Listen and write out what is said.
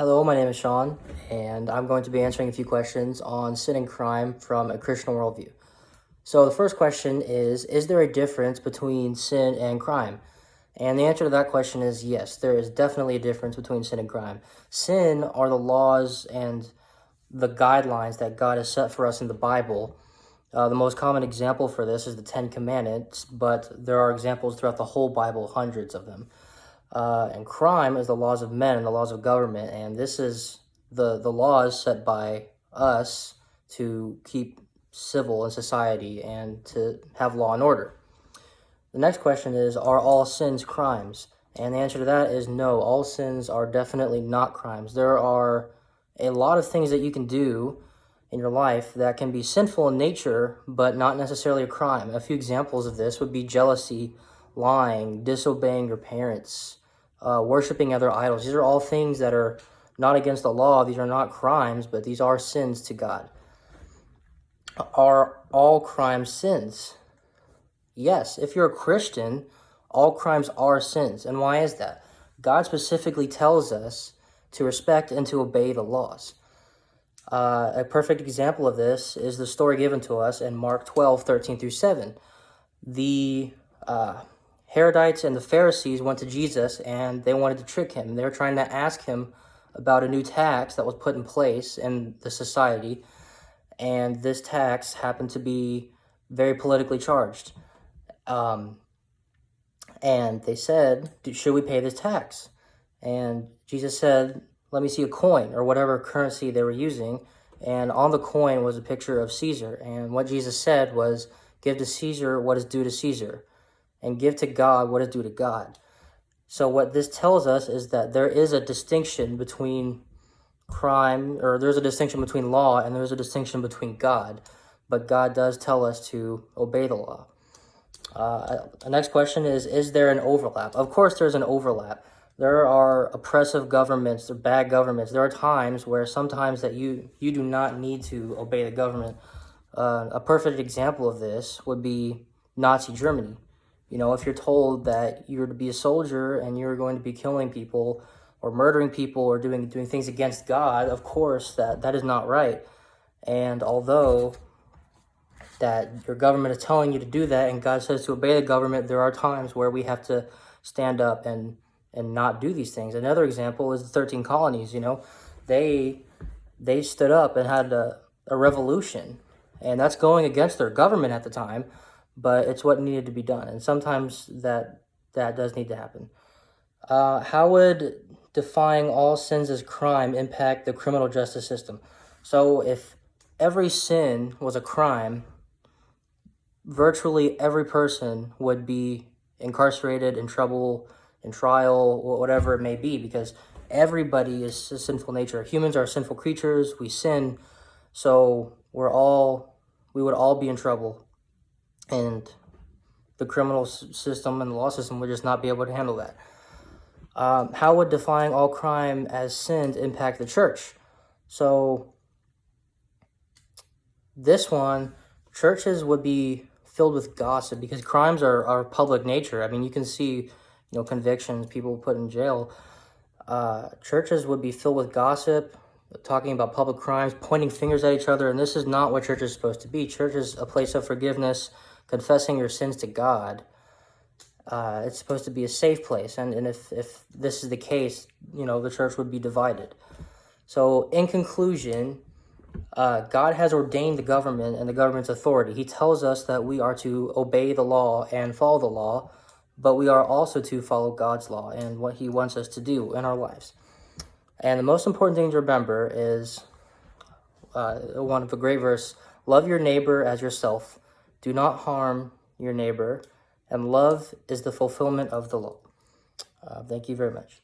Hello, my name is Sean, and I'm going to be answering a few questions on sin and crime from a Christian worldview. So the first question is there a difference between sin and crime? And the answer to that question is yes, there is definitely a difference between sin and crime. Sin are the laws and the guidelines that God has set for us in the Bible. The most common example for this is the Ten Commandments, but there are examples throughout the whole Bible, hundreds of them. And crime is the laws of men and the laws of government, and this is the laws set by us to keep civil in society and to have law and order. The next question is, are all sins crimes? And the answer to that is no, all sins are definitely not crimes. There are a lot of things that you can do in your life that can be sinful in nature, but not necessarily a crime. A few examples of this would be jealousy, lying, disobeying your parents, worshiping other idols. These are all things that are not against the law. These are not crimes, but these are sins to God. Are all crimes sins? Yes. If you're a Christian, all crimes are sins. And why is that? God specifically tells us to respect and to obey the laws. A perfect example of this is the story given to us in Mark 12:13-7. The Herodites and the Pharisees went to Jesus and they wanted to trick him. They were trying to ask him about a new tax that was put in place in the society, and this tax happened to be very politically charged. And they said, should we pay this tax? And Jesus said, let me see a coin, or whatever currency they were using, and on the coin was a picture of Caesar. And what Jesus said was, give to Caesar what is due to Caesar, and give to God what is due to God. So what this tells us is that there is a distinction between crime, or there's a distinction between law, and there's a distinction between God. But God does tell us to obey the law. The next question is there an overlap? Of course there's an overlap. There are oppressive governments, there are bad governments. There are times where sometimes that you do not need to obey the government. A perfect example of this would be Nazi Germany. You know, if you're told that you're to be a soldier and you're going to be killing people or murdering people or doing things against God, of course that is not right. And although that your government is telling you to do that and God says to obey the government, there are times where we have to stand up and not do these things. Another example is the 13 colonies. You know, they stood up and had a revolution, and that's going against their government at the time, but it's what needed to be done, and sometimes that does need to happen. How would defying all sins as crime impact the criminal justice system? So if every sin was a crime, virtually every person would be incarcerated, in trouble, in trial, whatever it may be, because everybody is a sinful nature. Humans are sinful creatures. We sin, so we would all be in trouble, and the criminal system and the law system would just not be able to handle that. How would defying all crime as sins impact the church? So this one, churches would be filled with gossip because crimes are public nature. I mean, you can see, convictions, people put in jail. Churches would be filled with gossip, talking about public crimes, pointing fingers at each other, and this is not what church is supposed to be. Church is a place of forgiveness, confessing your sins to God. It's supposed to be a safe place, and if this is the case, the church would be divided. So in conclusion, God has ordained the government and the government's authority. He tells us that we are to obey the law and follow the law, but we are also to follow God's law and what he wants us to do in our lives. And the most important thing to remember is one of the great verse, love your neighbor as yourself, do not harm your neighbor, and love is the fulfillment of the law. Thank you very much.